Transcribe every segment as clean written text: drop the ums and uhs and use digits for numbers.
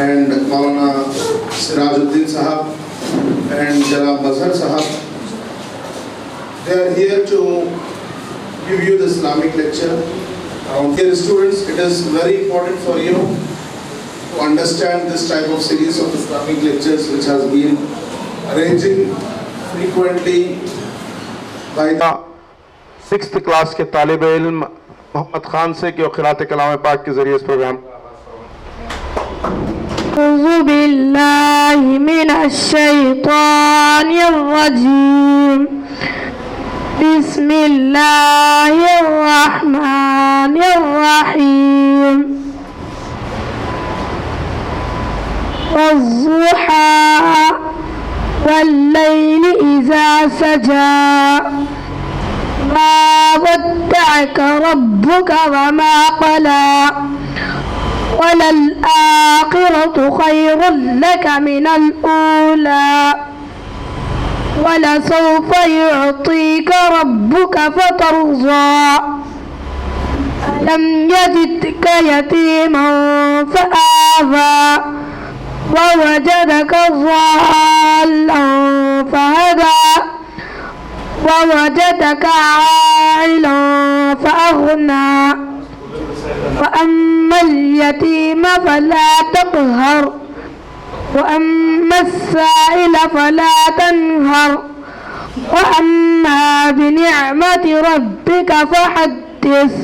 and Maulana Sirajuddin Sahab and Janab Mazhar Sahab. They are here to give you the Islamic lecture. Dear students, it is very important for you to understand this type of series of Islamic lectures which has been arranging frequently by the 6th class کے طالب علم محمد خان سے کہ وہ قرأت کلام پاک کے ذریعے اس پروگرام أعوذ بالله من الشيطان الرجيم بسم الله الرحمن الرحيم والضحى والليل إذا سجى ما ودعك ربك وما قلى وللآخرة خير لك من الأولى ولسوف يعطيك ربك فترضى ألم يجدك يتيما فآوى ووجدك ضالا فهدى ووجدك عائلا فأغنى وأما اليتيم فلا تقهر وأما السائل فلا تنهر وأما بنعمة ربك فحدث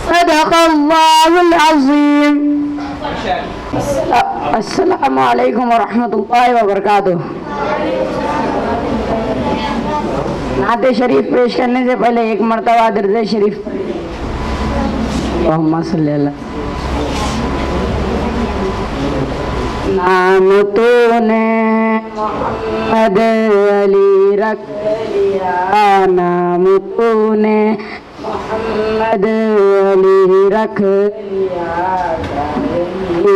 صدق الله العظيم. السلام علیکم ورحمۃ اللہ وبرکاتہ. نعت شریف پیش کرنے سے پہلے ایک مرتبہ درود شریف اللہم صلی اللہ. نام تو نے محمد علی رکھ لیا, نام تو نے محمد علی رکھ لیا,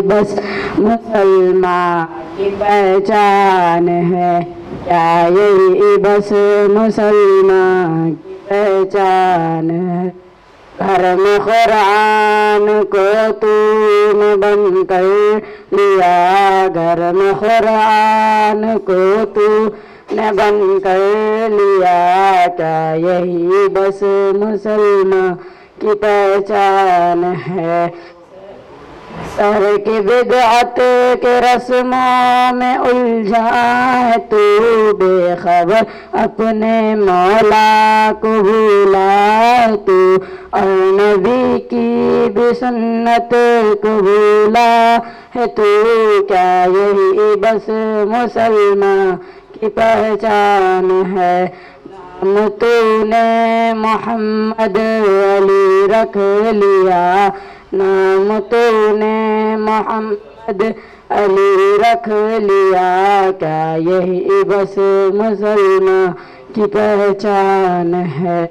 بس مسلمان کی پہچان ہے, کیا یہی بس مسلمان کی پہچان ہے. گھر میں قرآن کو تو نے بند کر لیا, گھر میں قرآن کو تو نے بند کر لیا, کیا یہی بس مسلمان کی پہچان ہے. سر کی بدعت کے رسموں میں الجھا ہے تو, بے خبر اپنے مولا کو بھولا ہے تو, اور نبی کی بھی سنت کو بھولا ہے تو, کیا یہی بس مسلمان کی پہچان ہے. نام تو نے محمد علی رکھ لیا, نام تو نے محمد علی رکھ لیا, کیا یہی بس مسلمان کی پہچان ہے.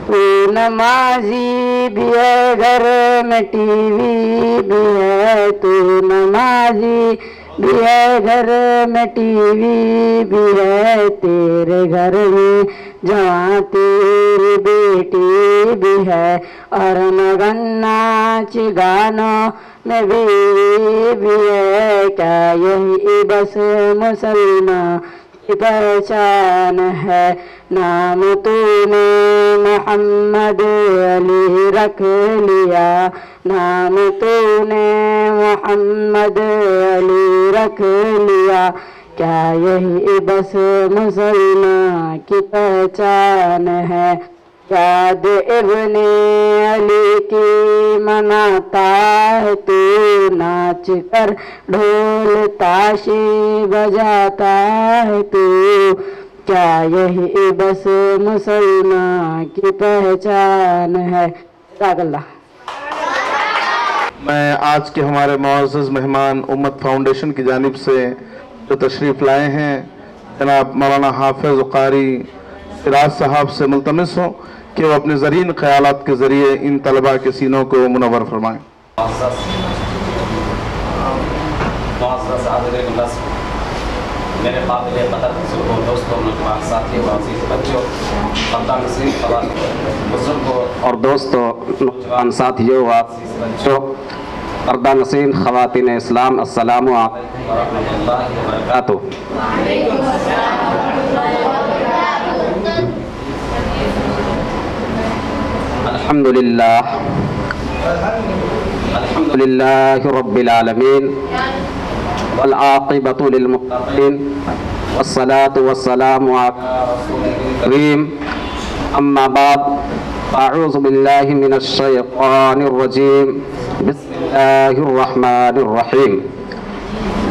تو نمازی بھی ہے گھر میں ٹی وی بھی ہے, تو نمازی بھی ہے گھر میں ٹی وی بھی ہے, تیرے گھر میں جوان تیری بیٹی بھی ہے, اور مگن ناچ گانوں میں بھی ہے, کیا یہی بس مسلمان کی پہچان ہے. نام تو نے محمد علی رکھ لیا, نام تو نے محمد علی رکھ لیا, کیا یہی بس مسلمان کی پہچان ہے. یاد ابن علی کی مناتا ہے تو, ناچ کر ڈھول تاشی بجاتا ہے تو, کیا یہی بس مسلمان کی پہچان ہے. جزاک اللہ. میں آج کے ہمارے معزز مہمان امت فاؤنڈیشن کی جانب سے جو تشریف لائے ہیں جناب مولانا حافظ قاری سراج صاحب سے ملتمس ہوں کہ وہ اپنے زرین خیالات کے ذریعے ان طلباء کے سینوں کو منور فرمائیں. معزز حاضرین نصب، میرے قابل قدر بزرگوں، دوستوں، نوجوان ساتھیوں، عزیز بچوں، خاندان نصیر بزرگوں اور دوستوں، نوجوان ساتھیوں، عزیز بچوں، पर्दा नसीन ख़वातीन इस्लाम, अस्सलामु अलैकुम व रहमतुल्लाहि व बरकातुहू। अल्हम्दुलिल्लाहि रब्बिल आलमीन वल आक़िबतु लिल मुत्तक़ीन वस्सलातु वस्सलामु अला रसूलिल करीम, अम्मा बाद, अऊज़ु बिल्लाहि मिनश शैतानिर रजीम, बिस्मिल्लाहिर रहमानिर रहीम।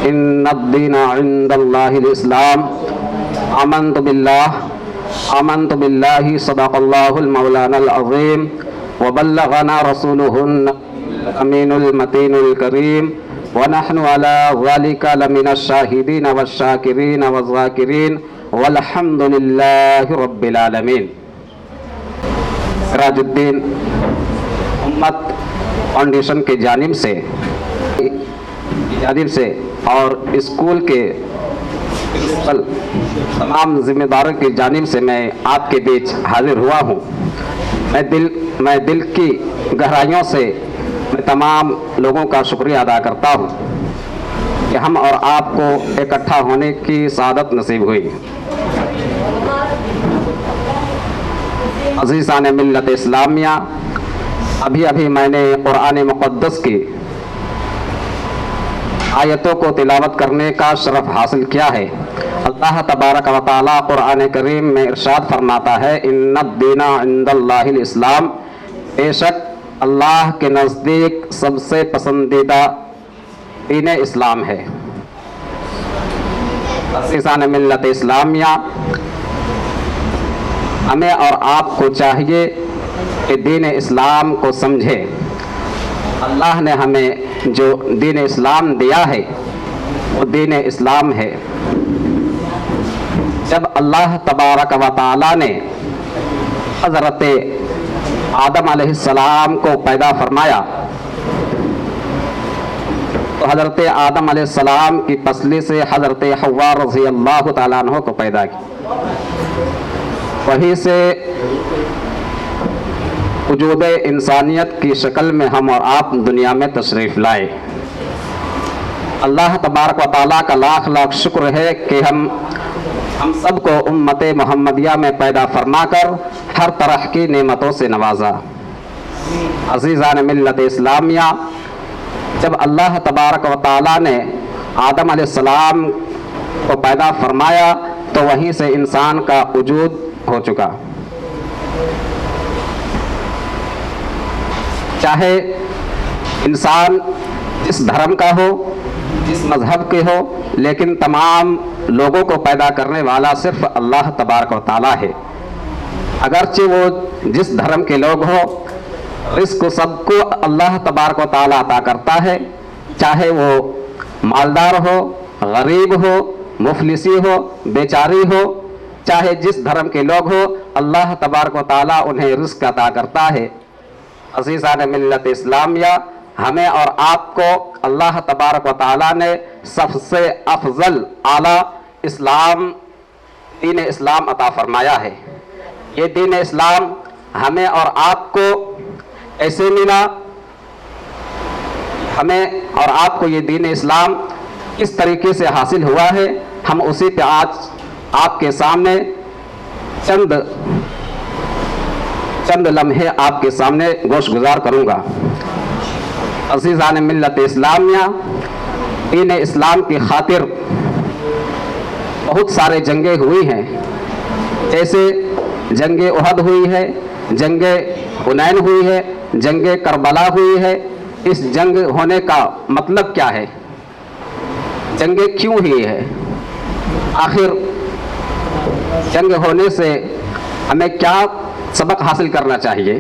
इन्नद-दीना इंदल्लाहिल इस्लाम, आमन्तु बिल्लाहि सदक़ल्लाहुल मौलानाल अज़ीम व बल्लगना रसूलुहुन अमीनुल मतीनुल करीम व नहनु अला ज़ालिका लमिनश शाहिदीन वश्शाकिरीन वज़्ज़ाकिरीन वल्हम्दुलिल्लाहि रब्बिल आलमीन। सिराजुद्दीन उम्मत फाउंडेशन के जानिब से और स्कूल के तमाम जिम्मेदारों की जानिब से मैं आपके बीच हाजिर हुआ हूँ। मैं दिल की गहराइयों से मैं तमाम लोगों का शुक्रिया अदा करता हूँ कि हम और आपको इकट्ठा होने की सआदत नसीब हुई। अज़ीज़ान मिल्लत इस्लामिया, अभी मैंने कुरान मुक़द्दस की आयतों को तिलावत करने का शरफ हासिल किया है। अल्लाह तबारक व तआला कुरान करीम में इरशाद फरमाता है, इन्नद-दीना इंदल्लाहिल इस्लाम, बेशक अल्लाह के नज़दीक सबसे पसंदीदा दीन इस्लाम है। अज़ीज़ान मिल्लत इस्लामिया, हमें और आपको चाहिए कि दीन इस्लाम को समझें। अल्लाह ने हमें जो दीन इस्लाम दिया है वो दीन इस्लाम है। जब अल्लाह तबारक व तआला ने हज़रत आदम अलैहिस्सलाम को पैदा फरमाया तो हज़रत आदम अलैहिस्सलाम की पसली से हज़रत हव्वा रज़ी अल्लाह तआला अन्हा को पैदा किया। वहीं से वजूद इंसानियत की शक्ल में हम और आप दुनिया में तशरीफ़ लाए। अल्लाह तबारक व तआला का लाख लाख शुक्र है कि हम सबको उम्मत मोहम्मदिया में पैदा फरमाकर हर तरह की नेमतों से नवाजा। अज़ीज़ान मिल्लत इस्लामिया, जब अल्लाह तबारक व तआला ने आदम अलैहिस्सलाम को पैदा फरमाया तो वहीं से इंसान का वजूद हो चुका। चाहे इंसान जिस धर्म का हो, जिस मजहब के हो, लेकिन तमाम लोगों को पैदा करने वाला सिर्फ अल्लाह तबारक व तआला है। अगरचे वो जिस धर्म के लोग हो, रिस्क सबको अल्लाह तबारक व तआला अता करता है, चाहे वो मालदार हो, गरीब हो, मुफलिसी हो, बेचारी हो, चाहे जिस धर्म के लोग हो, अल्लाह तबारक व तआला उन्हें रिस्क अता करता है। अज़ीज़ान मिल्लत इस्लामिया, हमें और आपको अल्लाह तबारक व तआला ने सबसे अफजल आला इस्लाम, दीन इस्लाम अता फरमाया है। ये दीन इस्लाम हमें और आपको ऐसे मिला, हमें और आपको ये दीन इस्लाम किस तरीके से हासिल हुआ है, हम उसी पे आज आपके सामने चंद लम्हे आपके सामने गोश गुजार करूँगा। अज़ीज़ान मिल्लत इस्लामिया, दीन इस्लाम की खातिर बहुत सारे जंगें हुई हैं। जैसे जंगे उहद हुई है, जंगे हुनैन हुई है, जंगे करबला हुई है। इस जंग होने का मतलब क्या है, जंगे क्यों हुई है, आखिर जंग होने से हमें क्या सबक हासिल करना चाहिए।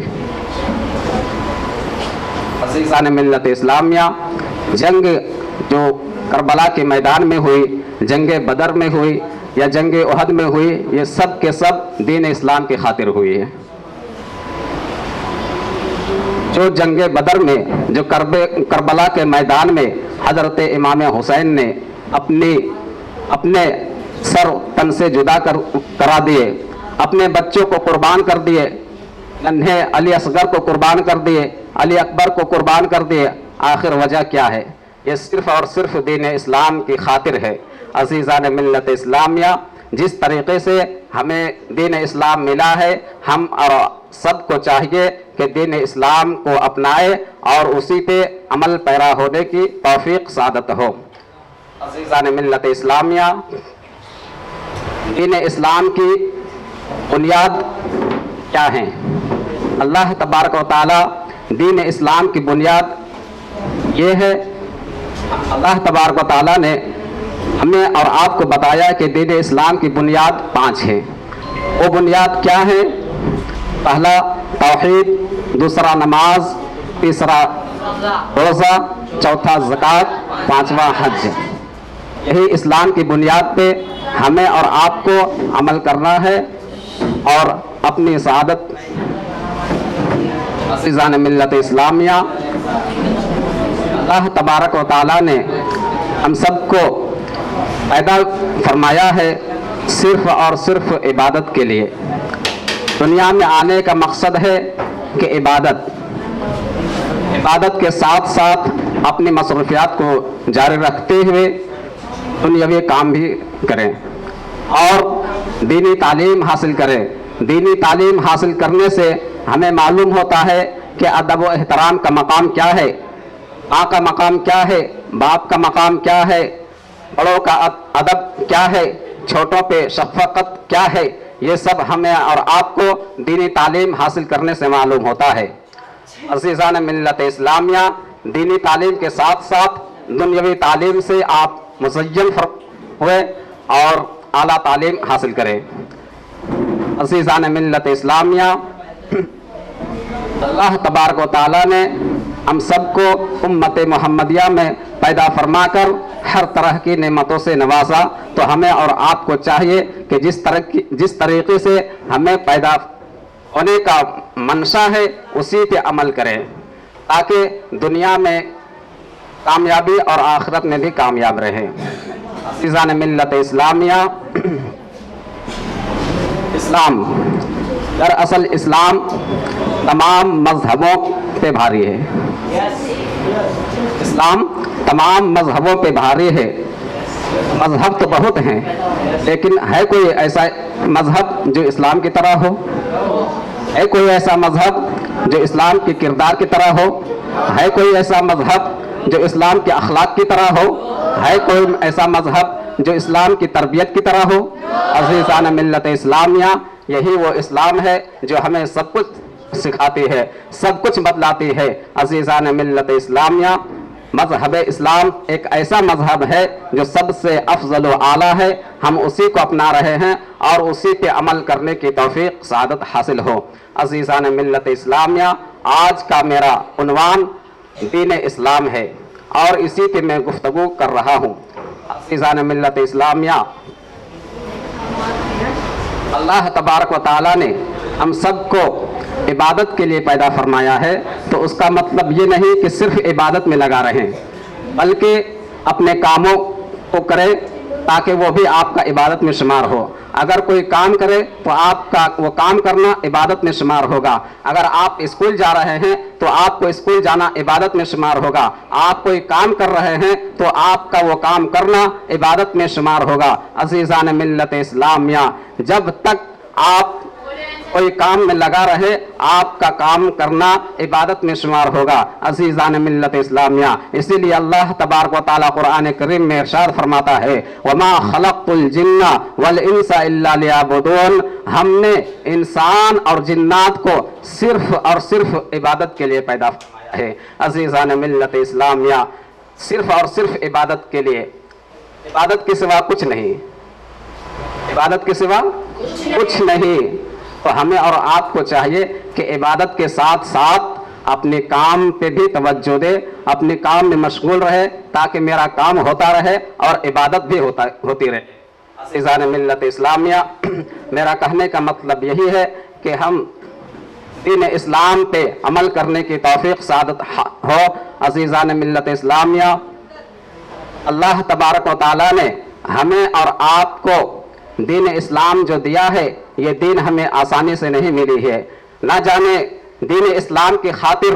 अज़ीज़ान मिल्लत इस्लामिया, जंग जो करबला के मैदान में हुई, जंगे बदर में हुई या जंगे उहद में हुई, ये सब के सब दीन इस्लाम की खातिर हुई है। जो जंगे बदर में, जो करबला के मैदान में हज़रत इमाम हुसैन ने अपने सर तन से जुदा करा दिए, अपने बच्चों को कुर्बान कर दिए, नन्हे अली असगर को कुर्बान कर दिए, अली अकबर को कुर्बान कर दिए, آخر وجہ کیا ہے؟ یہ صرف اور صرف دین اسلام کی خاطر ہے۔ عزیزان ملت اسلامیہ، جس طریقے سے ہمیں دین اسلام ملا ہے، ہم اور سب کو چاہیے کہ دین اسلام کو اپنائے اور اسی پہ عمل پیرا ہونے کی توفیق سعادت ہو۔ عزیزان ملت اسلامیہ، دین اسلام کی بنیاد کیا ہیں؟ اللہ تبارک و تعالی دین اسلام کی بنیاد یہ ہے، اللہ تبارک و تعالی نے ہمیں اور آپ کو بتایا کہ دین اسلام کی بنیاد 5 ہیں۔ وہ بنیاد کیا ہے؟ پہلا توحید، دوسرا نماز، تیسرا روزہ، چوتھا زکوٰۃ، پانچواں حج۔ یہی اسلام کی بنیاد پہ ہمیں اور آپ کو عمل کرنا ہے اور اپنی سعادت۔ عزیزان ملت اسلامیہ، اللہ تبارک و تعالیٰ نے ہم سب کو پیدا فرمایا ہے صرف اور صرف عبادت کے لیے۔ دنیا میں آنے کا مقصد ہے کہ عبادت کے ساتھ ساتھ اپنی مصروفیات کو جاری رکھتے ہوئے دنیاوی کام بھی کریں اور دینی تعلیم حاصل کریں۔ دینی تعلیم حاصل کرنے سے ہمیں معلوم ہوتا ہے کہ ادب و احترام کا مقام کیا ہے، ماں کا مقام کیا ہے، باپ کا مقام کیا ہے، بڑوں کا ادب کیا ہے، چھوٹوں پہ شفقت کیا ہے۔ یہ سب ہمیں اور آپ کو دینی تعلیم حاصل کرنے سے معلوم ہوتا ہے۔ عزیزان ملت اسلامیہ، دینی تعلیم کے ساتھ ساتھ دنیاوی تعلیم سے آپ مزین ہوئے اور اعلیٰ تعلیم حاصل کریں۔ عزیزان ملت اسلامیہ، اللہ تبارک و تعالیٰ نے ہم سب کو امت محمدیہ میں پیدا فرما کر ہر طرح کی نعمتوں سے نوازا، تو ہمیں اور آپ کو چاہیے کہ جس طریقے سے ہمیں پیدا ہونے کا منشا ہے اسی پہ عمل کریں تاکہ دنیا میں کامیابی اور آخرت میں بھی کامیاب رہیں۔ عزیزان ملت اسلامیہ، اسلام دراصل اسلام تمام مذہبوں پہ بھاری ہے۔ اسلام تمام مذہبوں پہ بھاری ہے۔ مذہب تو بہت ہیں، لیکن ہے کوئی ایسا مذہب جو اسلام کی طرح ہو؟ ہے کوئی ایسا مذہب جو اسلام کے کردار کی طرح ہو؟ ہے کوئی ایسا مذہب جو اسلام کے اخلاق کی طرح ہو؟ ہے کوئی ایسا مذہب جو اسلام کی تربیت کی طرح ہو؟ عزیزان ملت اسلامیہ، یہی وہ اسلام ہے جو ہمیں سب کچھ سکھاتی ہے، سب کچھ بتلاتی ہے۔ عزیزان ملت اسلامیہ، مذہب اسلام ایک ایسا مذہب ہے جو سب سے افضل و اعلیٰ ہے۔ ہم اسی کو اپنا رہے ہیں اور اسی پہ عمل کرنے کی توفیق سعادت حاصل ہو۔ عزیزان ملت اسلامیہ، آج کا میرا عنوان دین اسلام ہے اور اسی پہ میں گفتگو کر رہا ہوں۔ عزیزان ملت اسلامیہ، اللہ تبارک و تعالیٰ نے ہم سب کو عبادت کے لیے پیدا فرمایا ہے، تو اس کا مطلب یہ نہیں کہ صرف عبادت میں لگا رہیں، بلکہ اپنے کاموں کو کریں تاکہ وہ بھی آپ کا عبادت میں شمار ہو۔ اگر کوئی کام کرے تو آپ کا وہ کام کرنا عبادت میں شمار ہوگا۔ اگر آپ اسکول جا رہے ہیں تو آپ کو اسکول جانا عبادت میں شمار ہوگا۔ آپ کوئی کام کر رہے ہیں تو آپ کا وہ کام کرنا عبادت میں شمار ہوگا۔ عزیزان ملت اسلامیہ، جب تک آپ کوئی کام میں لگا رہے، آپ کا کام کرنا عبادت میں شمار ہوگا۔ عزیزان ملت اسلامیہ، اسی لیے اللہ تبارک و تعالیٰ قرآن کریم میں ارشاد فرماتا ہے، وَمَا خَلَقْتُ الْجِنَّ وَالْإِنسَ إِلَّا لِيَعْبُدُونَ، ہم نے انسان اور جنات کو صرف اور صرف عبادت کے لیے پیدا فرمایا ہے۔ عزیزان ملت اسلامیہ، صرف اور صرف عبادت کے لیے، عبادت کے سوا کچھ نہیں، عبادت کے سوا کچھ نہیں۔ تو ہمیں اور آپ کو چاہیے کہ عبادت کے ساتھ ساتھ اپنے کام پہ بھی توجہ دے، اپنے کام میں مشغول رہے تاکہ میرا کام ہوتا رہے اور عبادت بھی ہوتی رہے۔ عزیزان ملت اسلامیہ، میرا کہنے کا مطلب یہی ہے کہ ہم دین اسلام پہ عمل کرنے کی توفیق سعادت ہو۔ عزیزان ملت اسلامیہ، اللہ تبارک و تعالیٰ نے ہمیں اور آپ کو دین اسلام جو دیا ہے، یہ دین ہمیں آسانی سے نہیں ملی ہے۔ نہ جانے دین اسلام کی خاطر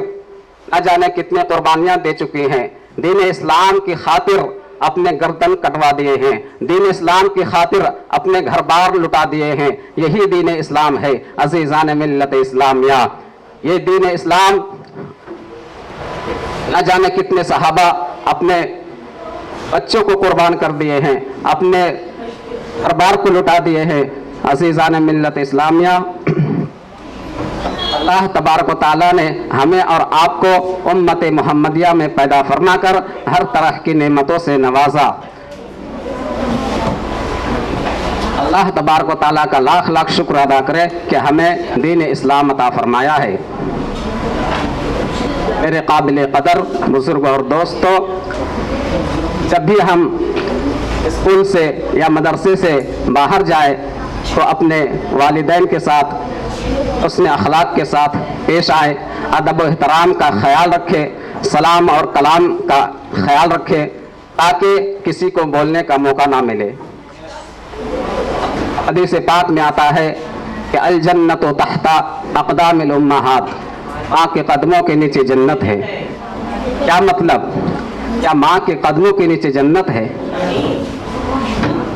نہ جانے کتنے قربانیاں دے چکی ہیں، دین اسلام کی خاطر اپنے گردن کٹوا دیے ہیں، دین اسلام کی خاطر اپنے گھر بار لٹا دیے ہیں۔ یہی دین اسلام ہے عزیزان ملت اسلامیہ۔ یہ دین اسلام نہ جانے کتنے صحابہ اپنے بچوں کو قربان کر دیے ہیں، اپنے گھر بار کو لٹا دیے ہیں۔ عزیزان ملت اسلامیہ، اللہ تبارک و تعالیٰ نے ہمیں اور آپ کو امت محمدیہ میں پیدا فرما کر ہر طرح کی نعمتوں سے نوازا۔ اللہ تبارک و تعالیٰ کا لاکھ لاکھ شکر ادا کرے کہ ہمیں دین اسلام عطا فرمایا ہے۔ میرے قابل قدر بزرگ اور دوستو، جب بھی ہم اسکول سے یا مدرسے سے باہر جائے تو اپنے والدین کے ساتھ حسن اخلاق کے ساتھ پیش آئے، ادب و احترام کا خیال رکھے، سلام اور کلام کا خیال رکھے تاکہ کسی کو بولنے کا موقع نہ ملے۔ حدیث پاک میں آتا ہے کہ الجنت تحت اقدام الامہات، ماں کے قدموں کے نیچے جنت ہے۔ کیا مطلب؟ کیا ماں کے قدموں کے نیچے جنت ہے؟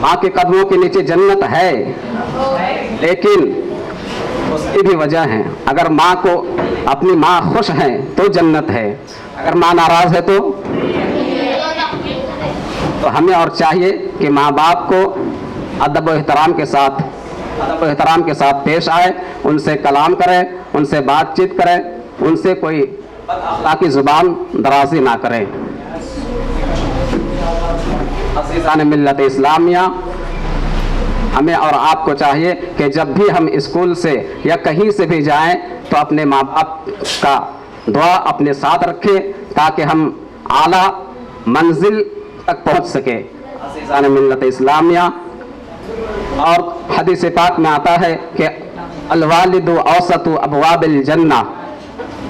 ماں کے قدموں کے نیچے جنت ہے، لیکن اس کی بھی وجہ ہے۔ اگر ماں کو اپنی ماں خوش ہے تو جنت ہے، اگر ماں ناراض ہے تو ہمیں اور چاہیے کہ ماں باپ کو ادب و احترام کے ساتھ پیش آئے، ان سے کلام کرے، ان سے بات چیت کرے، ان سے کوئی اخلاقی زبان درازی نہ کرے۔ عزیزان ملت اسلامیہ، ہمیں اور آپ کو چاہیے کہ جب بھی ہم اسکول سے یا کہیں سے بھی جائیں تو اپنے ماں باپ کا دعا اپنے ساتھ رکھیں تاکہ ہم اعلیٰ منزل تک پہنچ سکیں۔ عزیزان ملت اسلامیہ، اور حدیث پاک میں آتا ہے کہ الوالد اوسط ابواب الجنہ،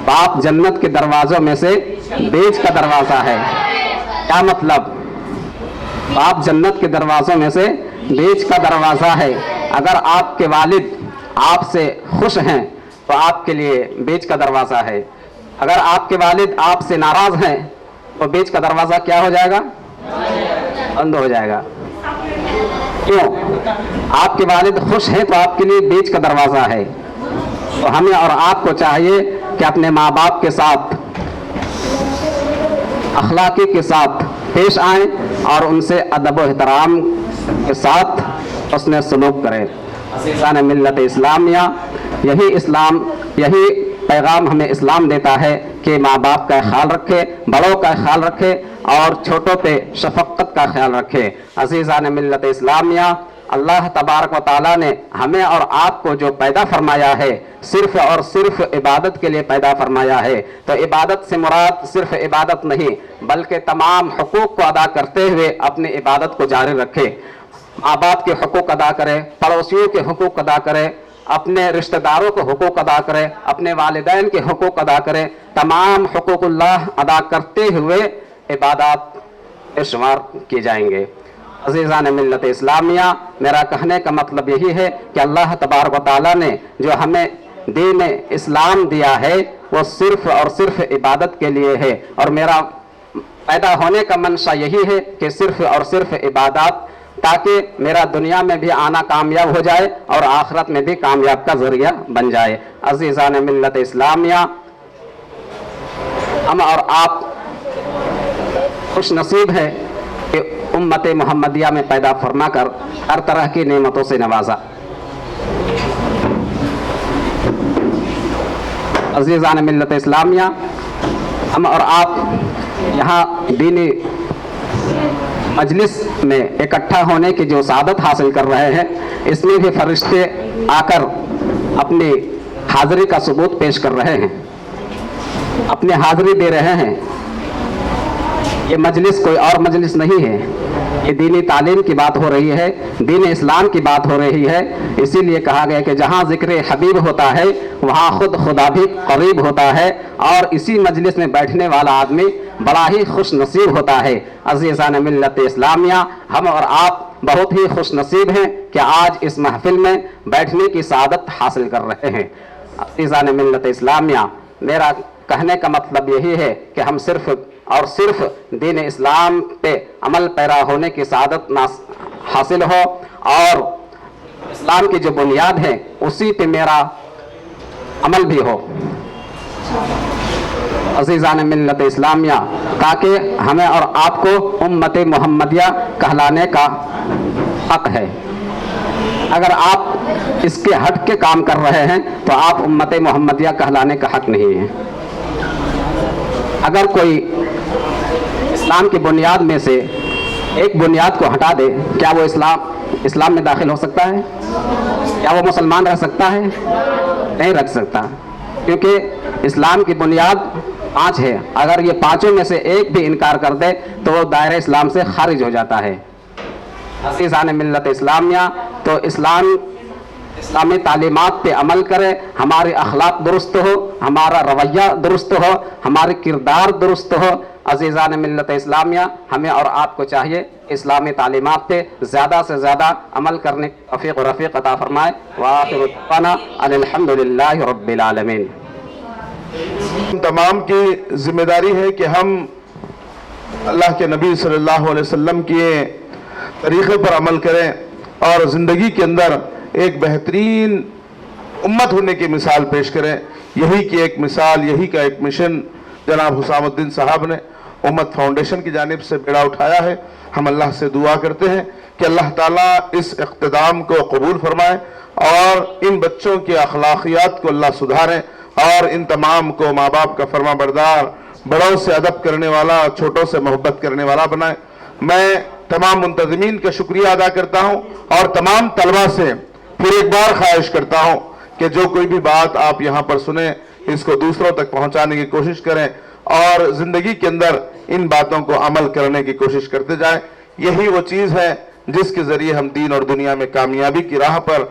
باپ جنت کے دروازوں میں سے بیچ کا دروازہ ہے۔ کیا مطلب؟ باپ جنت کے دروازوں میں سے بیچ کا دروازہ ہے۔ اگر آپ کے والد آپ سے خوش ہیں تو آپ کے لیے بیچ کا دروازہ ہے، اگر آپ کے والد آپ سے ناراض ہیں تو بیچ کا دروازہ کیا ہو جائے گا؟ بند ہو جائے گا۔ کیوں؟ آپ کے والد خوش ہیں تو آپ کے لیے بیچ کا دروازہ ہے۔ تو ہمیں اور آپ کو چاہیے کہ اپنے ماں باپ کے ساتھ اخلاقی کے ساتھ پیش آئیں اور ان سے ادب و احترام کے ساتھ حسن سلوک کریں۔ عزیزان ملت اسلامیہ، یہی پیغام ہمیں اسلام دیتا ہے کہ ماں باپ کا خیال رکھے، بڑوں کا خیال رکھے اور چھوٹوں پہ شفقت کا خیال رکھے۔ عزیزان ملت اسلامیہ، اللہ تبارک و تعالیٰ نے ہمیں اور آپ کو جو پیدا فرمایا ہے صرف اور صرف عبادت کے لیے پیدا فرمایا ہے۔ تو عبادت سے مراد صرف عبادت نہیں بلکہ تمام حقوق کو ادا کرتے ہوئے اپنی عبادت کو جاری رکھے۔ ماں باپ کے حقوق ادا کرے، پڑوسیوں کے حقوق ادا کرے، اپنے رشتہ داروں کے حقوق ادا کرے، اپنے والدین کے حقوق ادا کرے، تمام حقوق اللہ ادا کرتے ہوئے عبادات شمار کیے جائیں گے۔ عزیزان ملت اسلامیہ، میرا کہنے کا مطلب یہی ہے کہ اللہ تبارک و تعالیٰ نے جو ہمیں دین اسلام دیا ہے وہ صرف اور صرف عبادت کے لیے ہے، اور میرا پیدا ہونے کا منشا یہی ہے کہ صرف اور صرف عبادات، تاکہ میرا دنیا میں بھی آنا کامیاب ہو جائے اور آخرت میں بھی کامیاب کا ذریعہ بن جائے۔ عزیزان ملت اسلامیہ، ہم اور آپ خوش نصیب ہیں کہ امت محمدیہ میں پیدا فرما کر ہر طرح کی نعمتوں سے نوازا۔ عزیزان ملت اسلامیہ، ہم اور آپ یہاں دینی مجلس میں اکٹھا ہونے کی جو سعادت حاصل کر رہے ہیں، اس میں بھی فرشتے آ کر اپنی حاضری کا ثبوت پیش کر رہے ہیں، اپنی حاضری دے رہے ہیں۔ یہ مجلس کوئی اور مجلس نہیں ہے، یہ دینی تعلیم کی بات ہو رہی ہے، دین اسلام کی بات ہو رہی ہے۔ اسی لیے کہا گیا کہ جہاں ذکر حبیب ہوتا ہے وہاں خود خدا بھی قریب ہوتا ہے، اور اسی مجلس میں بیٹھنے والا آدمی بڑا ہی خوش نصیب ہوتا ہے۔ عزیزان ملت اسلامیہ، ہم اور آپ بہت ہی خوش نصیب ہیں کہ آج اس محفل میں بیٹھنے کی سعادت حاصل کر رہے ہیں۔ عزیزان ملت اسلامیہ، میرا कहने का मतलब यही है कि हम सिर्फ और सिर्फ दीन इस्लाम पे अमल पैरा होने की सआदत हासिल हो और इस्लाम की जो बुनियाद है उसी पे मेरा अमल भी हो अज़ीज़ान मिल्लत इस्लामिया, ताकि हमें और आपको उम्मत मोहम्मदिया कहलाने का हक है। अगर आप इसके हट के काम कर रहे हैं तो आप उम्मत मोहम्मदिया कहलाने का हक नहीं है। अगर कोई इस्लाम की बुनियाद में से एक बुनियाद को हटा दे, क्या वो इस्लाम में दाखिल हो सकता है? क्या वो मुसलमान रह सकता है? नहीं रख सकता, क्योंकि इस्लाम की बुनियाद 5 है। अगर ये पांचों में से एक भी इनकार कर दे तो वो दायरे इस्लाम से खारिज हो जाता है। अज़ीज़ान मिल्लत इस्लामिया, तो इस्लामी तालीमात पे अमल करें, हमारे अखलाक दुरुस्त हो, हमारा रवैया दुरुस्त हो, हमारे किरदार दुरुस्त हो। अज़ीज़ान मिल्लत इस्लामिया, हमें और आपको चाहिए इस्लामी तालीमात पे ज़्यादा से ज़्यादा अमल करने की तौफ़ीक़ और रफ़ीक़ अता फ़रमाए। व आख़िरु दअवाना अल्हम्दुलिल्लाहि रब्बिल आलमीन। तमाम की जिम्मेदारी है कि हम अल्लाह के नबी सल्लल्लाहु अलैहि वसल्लम के तरीक़े पर अमल करें और ज़िंदगी के अंदर एक बेहतरीन उम्मत होने की मिसाल पेश करें। यही की एक मिसाल, यही का एक मिशन जनाब हुसामुद्दीन साहब ने उम्मत फाउंडेशन की जानिब से बेड़ा उठाया है। हम अल्लाह से दुआ करते हैं कि अल्लाह ताला इस इक़्तिदाम को कबूल फरमाए और इन बच्चों के अखलाकियात को अल्लाह सुधारें और इन तमाम को माँ बाप का फरमा बरदार, बड़ों से अदब करने वाला, छोटों से मोहब्बत करने वाला बनाए। मैं तमाम मुंतज़मीन का शुक्रिया अदा करता हूँ और तमाम तलबा से फिर एक बार ख्वाहिश करता हूँ कि जो कोई भी बात आप यहाँ पर सुने इसको दूसरों तक पहुँचाने की कोशिश करें और ज़िंदगी के अंदर इन बातों को अमल करने की कोशिश करते जाएं। यही वो चीज़ है जिसके ज़रिए हम दीन और दुनिया में कामयाबी की राह पर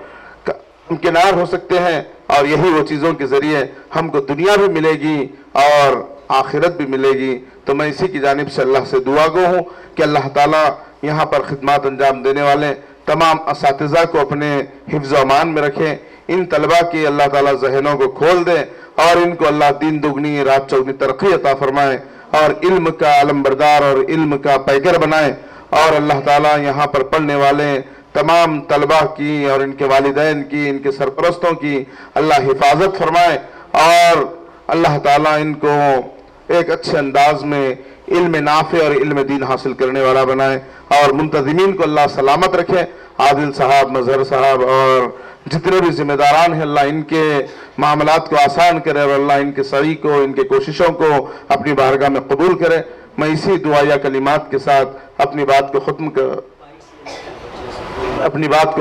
मुमकिनार हो सकते हैं और यही वो चीज़ों के ज़रिए हमको दुनिया भी मिलेगी और आखिरत भी मिलेगी। तो मैं इसी की जानिब से अल्लाह से दुआ गो हूँ कि अल्लाह ताला यहाँ पर खिदमत अंजाम देने वाले तमाम असातिज़ा को अपने हिफ्ज़ व अमान में रखें। इन तलबा की अल्लाह ताला ज़हनों को खोल दे और इनको अल्लाह दीन दुगनी रात चौगनी तरक्की अता फरमाए और इल्म का अलमबरदार और इल्म का पैगर बनाए। और अल्लाह ताला यहाँ पर पढ़ने वाले तमाम तलबा की और इनके वालिदैन की, इनके सरपरस्तों की अल्लाह हिफाजत फरमाए और अल्लाह ताला इनको एक अच्छे अंदाज में इल्म नाफ़े और इल्म दीन हासिल करने वाला बनाए और मुंतज़मीन को अल्लाह सलामत रखे। आदिल साहब, मजहर साहब और जितने भी जिम्मेदारान हैं, अल्लाह इनके मामलात को आसान करे और अल्लाह इनके सही को, इनके कोशिशों को अपनी बारगाह में कबूल करे। मैं इसी दुआया कलिमात के साथ अपनी बात को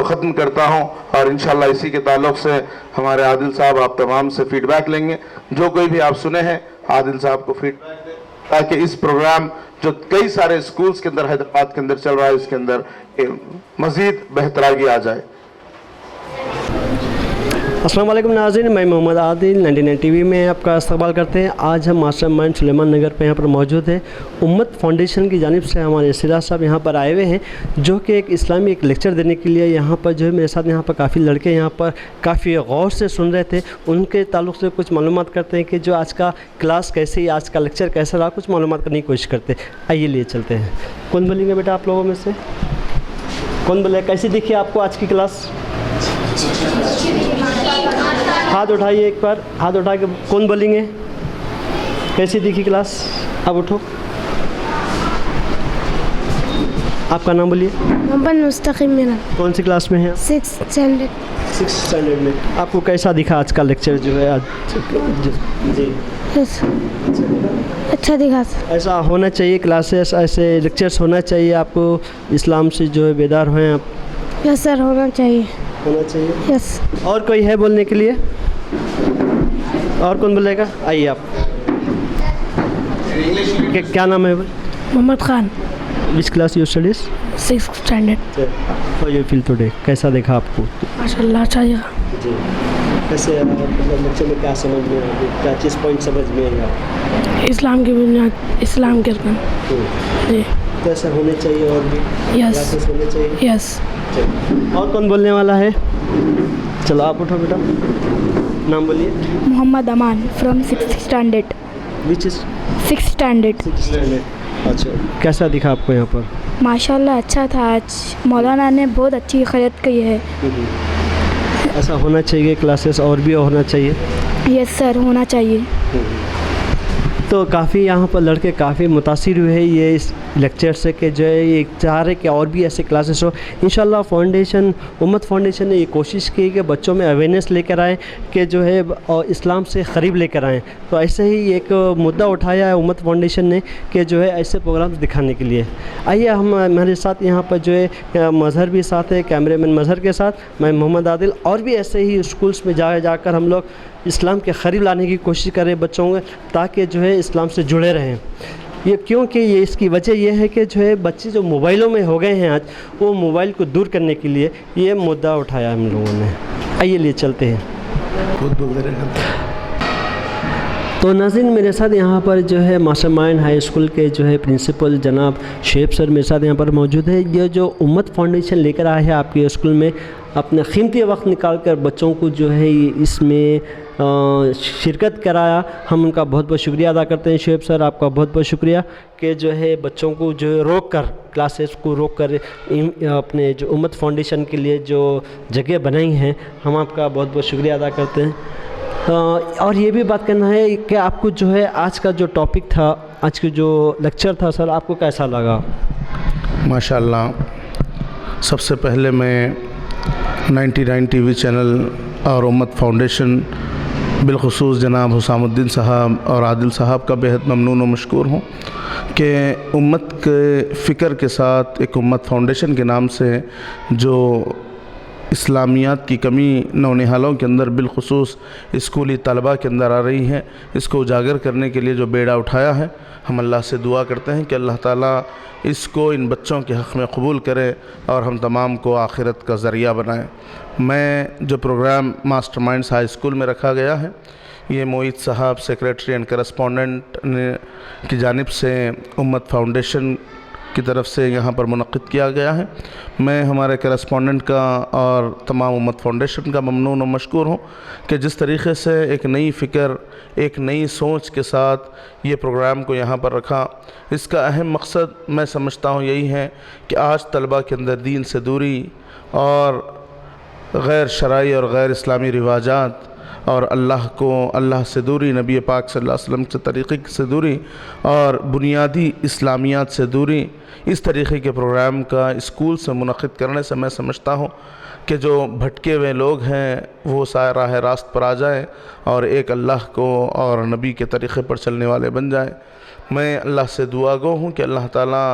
ख़त्म करता हूँ और इंशाअल्लाह इसी के ताल्लुक़ से हमारे आदिल साहब आप तमाम से फीडबैक लेंगे। जो कोई भी आप सुने हैं आदिल साहब को फीडबैक दें ताकि इस प्रोग्राम जो कई सारे स्कूल्स के अंदर हैदराबाद के अंदर चल रहा है इसके अंदर मज़ीद बेहतरागी आ जाए। अस्सलाम वालेकुम नाज़रीन, मैं मोहम्मद आदिल 99 टीवी में आपका इस्तकबाल करते हैं। आज हम मास्टर माइंड सुलेमान नगर पे यहाँ पर मौजूद हैं। उम्मत फाउंडेशन की जानिब से हमारे सिराज साहब यहाँ पर आए हुए हैं जो कि एक इस्लामी एक लेक्चर देने के लिए यहाँ पर जो है मेरे साथ यहाँ पर काफ़ी लड़के यहाँ पर काफ़ी गौर से सुन रहे थे। उनके ताल्लुक़ से कुछ मालूमात करते हैं कि जो आज का क्लास कैसे, आज का लेक्चर कैसा रहा, कुछ मालूमात करने की कोशिश करते। आइए लिए चलते हैं। कौन बोलेंगे बेटा आप लोगों में से? कौन बोले कैसी दिखी आपको आज की क्लास? हाथ उठाइए, एक बार हाथ उठा के कौन बोलेंगे कैसी दिखी क्लास? अब उठो, आपका नाम बोलिए। मोहम्मद मुस्तकीम मीरा। कौन सी क्लास में हैं? 6th स्टैंडर्ड में। आपको कैसा दिखा आज का लेक्चर जो है आज? जी यस, अच्छा दिखा। ऐसा होना चाहिए, क्लासेस ऐसे लेक्चर्स होना चाहिए। आपको इस्लाम से जो है बेदार हुए आप? यस सर, होना चाहिए। यस। और कोई है बोलने के लिए? और कौन बोलेगा? आइए आप। क्या नाम है? Mohammad Khan. Which class you studies? 6th standard. How you feel today? कैसा देखा आपको? माशाल्लाह अच्छा देखा। जी, कैसे बच्चे में क्या समझ में आया, क्या चीज़ पॉइंट समझ में आया? इस्लाम की बुनियाद, इस्लाम के अर्कान। जी, कैसा होने चाहिए और भी यस होने चाहिए। यस। और कौन बोलने वाला है? चलो आप उठो बेटा, नाम बोलिए। Mohammed Aman from 6th standard. Which is 6th standard. अच्छा, कैसा दिखा आपको यहाँ पर? माशाल्लाह अच्छा था। आज मौलाना ने बहुत अच्छी खिदमत की है। ऐसा होना चाहिए, क्लासेस और भी होना चाहिए। यस सर, होना चाहिए। तो काफ़ी यहाँ पर लड़के काफ़ी मुतासिर हुए हैं ये इस लेक्चर से कि जो है ये चाह रहे कि और भी ऐसे क्लासेस हो। इंशाल्लाह फाउंडेशन, उम्मत फाउंडेशन ने ये कोशिश की कि बच्चों में अवेयरनेस लेकर आएँ कि जो है और इस्लाम से करीब लेकर आएँ। तो ऐसे ही एक मुद्दा उठाया है उम्मत फाउंडेशन ने कि जो है ऐसे प्रोग्राम्स दिखाने के लिए। आइए हम हमारे साथ यहाँ पर जो है मज़हर भी साथ है, कैमरेमैन मज़हर के साथ मैं मोहम्मद आदिल, और भी ऐसे ही स्कूल्स में जाकर हम लोग इस्लाम के करीब लाने की कोशिश करें बच्चों को, ताकि जो है इस्लाम से जुड़े रहें। ये क्योंकि ये इसकी वजह ये है कि जो है बच्चे जो मोबाइलों में हो गए हैं आज, वो मोबाइल को दूर करने के लिए ये मुद्दा उठाया हम लोगों ने। आइए लिए चलते हैं। तो नाज़रीन, मेरे साथ यहाँ पर जो है मास्टरमाइंड हाई स्कूल के जो है प्रिंसिपल जनाब शेब सर मेरे साथ यहाँ पर मौजूद है। ये जो उम्मत फाउंडेशन लेकर आए हैं आपके स्कूल में, अपना कीमती वक्त निकाल कर बच्चों को जो है इसमें शिरकत कराया, हम उनका बहुत बहुत शुक्रिया अदा करते हैं। शेब सर, आपका बहुत बहुत शुक्रिया कि जो है बच्चों को जो है रोक कर, क्लासेस को रोक कर अपने जो उम्मत फाउंडेशन के लिए जो जगह बनाई हैं, हम आपका बहुत बहुत शुक्रिया अदा करते हैं। और ये भी बात करना है कि आपको जो है आज का जो टॉपिक था, आज की जो लेक्चर था सर, आपको कैसा लगा? माशाल्लाह, सबसे पहले मैं 99 टीवी चैनल और उम्मत फाउंडेशन बिलखुसूस जनाब हुसामुद्दीन साहब और आदिल साहब का बेहद ममनून और मशकूर हूँ कि उम्मत के फ़िक्र के साथ एक उम्मत फाउंडेशन के नाम से जो इस्लामियात की कमी नौनिहालों के अंदर बिलखुसूस स्कूली तलबा के अंदर आ रही है, इसको उजागर करने के लिए जो बेड़ा उठाया है, हम अल्लाह से दुआ करते हैं कि अल्लाह ताला इसको इन बच्चों के हक़ में कबूल करे और हम तमाम को आखिरत का ज़रिया बनाएं। मैं जो प्रोग्राम मास्टरमाइंड्स हाई स्कूल में रखा गया है, ये मोईद साहब सेक्रेटरी एंड करस्पॉन्डेंट की जानिब से उम्मत फाउंडेशन की तरफ से यहाँ पर मुनक़्क़िद किया गया है। मैं हमारे करस्पॉन्डेंट का और तमाम उम्मत फाउंडेशन का ममनून और मशकूर हूँ कि जिस तरीक़े से एक नई फ़िक्र, एक नई सोच के साथ ये प्रोग्राम को यहाँ पर रखा। इसका अहम मकसद मैं समझता हूँ यही है कि आज तलबा के अंदर दीन से दूरी और गैर शरई और गैर इस्लामी रिवाजात और अल्लाह से दूरी, नबी पाक सल्लल्लाहु अलैहि वसल्लम के तरीक़े से दूरी और बुनियादी इस्लामियात से दूरी, इस तरीक़े के प्रोग्राम का स्कूल से मुनक़्क़िद करने से मैं समझता हूँ कि जो भटके हुए लोग हैं वो राह रास्त पर आ जाएं और एक अल्लाह को और नबी के तरीक़े पर चलने वाले बन जाएं। मैं अल्लाह से दुआ गो हूँ कि अल्लाह ताला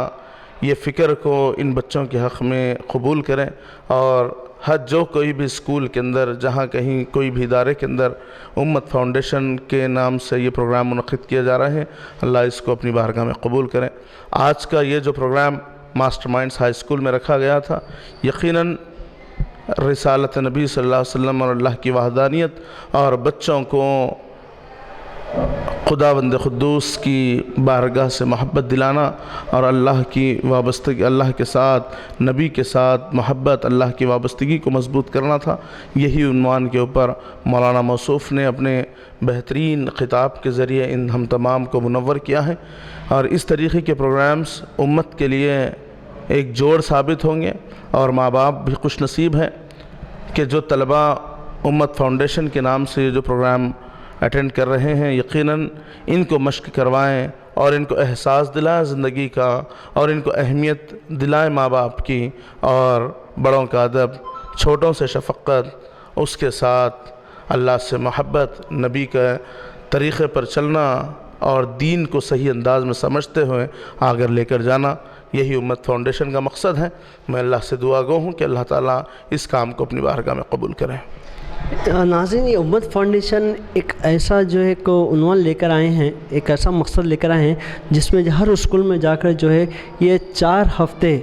ये फ़िक्र को इन बच्चों के हक़ में कबूल करें और हर जो कोई भी स्कूल के अंदर, जहाँ कहीं कोई भी इदारे के अंदर उम्मत फाउंडेशन के नाम से ये प्रोग्राम मुनक़्क़िद किए जा रहे हैं, अल्लाह इसको अपनी बारगाह में कबूल करें। आज का ये जो प्रोग्राम मास्टरमाइंड्स हाई स्कूल में रखा गया था, यकीनन रिसालत नबी सल्लल्लाहु अलैहि वसल्लम और अल्लाह की वहदानियत और बच्चों को खुदावंद क़ुद्दूस की बारगाह से मोहब्बत दिलाना और अल्लाह की वाबस्तगी, अल्लाह के साथ, नबी के साथ मोहब्बत, अल्लाह की वाबस्तगी को मजबूत करना था। यही उन्वान के ऊपर मौलाना मौसूफ़ ने अपने बेहतरीन ख़िताब के ज़रिए इन हम तमाम को मुनव्वर किया है और इस तरीक़े के प्रोग्राम्स उम्मत के लिए एक जोड़ साबित होंगे और माँ बाप भी खुश नसीब हैं कि जो तलबा उम्मत फाउंडेशन के नाम से जो प्रोग्राम अटेंड कर रहे हैं, यकीनन इनको मश्क करवाएं और इनको एहसास दिलाएं ज़िंदगी का और इनको अहमियत दिलाएं माँ बाप की और बड़ों का अदब, छोटों से शफ़क़त, उसके साथ अल्लाह से मोहब्बत, नबी के तरीक़े पर चलना और दीन को सही अंदाज़ में समझते हुए आगे लेकर जाना, यही उम्मत फाउंडेशन का मकसद है। मैं अल्लाह से दुआ गो हूँ कि अल्लाह ताला इस काम को अपनी बारगाह में कबूल करें। नाज़रीन, ये उम्मत फाउंडेशन एक ऐसा जो है को उन्वान लेकर आए हैं, एक ऐसा मकसद लेकर आए हैं जिसमें हर स्कूल में जाकर जो है ये 4 हफ्ते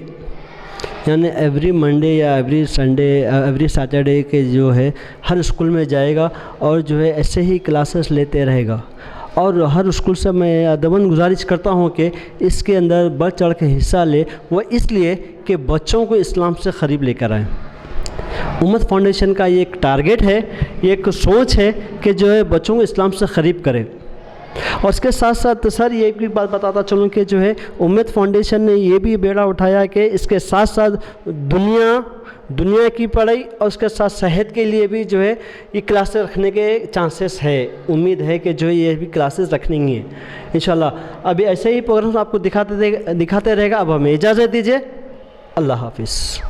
यानी एवरी मंडे या एवरी संडे, एवरी सैटरडे के जो है हर स्कूल में जाएगा और जो है ऐसे ही क्लासेस लेते रहेगा। और हर स्कूल से मैं अदबन गुजारिश करता हूँ कि इसके अंदर बढ़ चढ़ के हिस्सा ले, वो इसलिए कि बच्चों को इस्लाम से करीब लेकर आएँ। उम्मत फाउंडेशन का ये एक टारगेट है, ये एक सोच है कि जो है बच्चों को इस्लाम से करीब करे। और उसके साथ साथ सर ये भी बात बताता चलूँ कि जो है उम्मीद फाउंडेशन ने ये भी बेड़ा उठाया कि इसके साथ साथ दुनिया की पढ़ाई और उसके साथ सेहत के लिए भी जो है ये क्लासेस रखने के चांसेस है। उम्मीद है कि जो ये भी क्लासेस रखनी है इंशाल्लाह। अभी ऐसे ही प्रोग्राम आपको दिखाते रहेगा। अब हमें इजाज़त दीजिए, अल्लाह हाफिज़।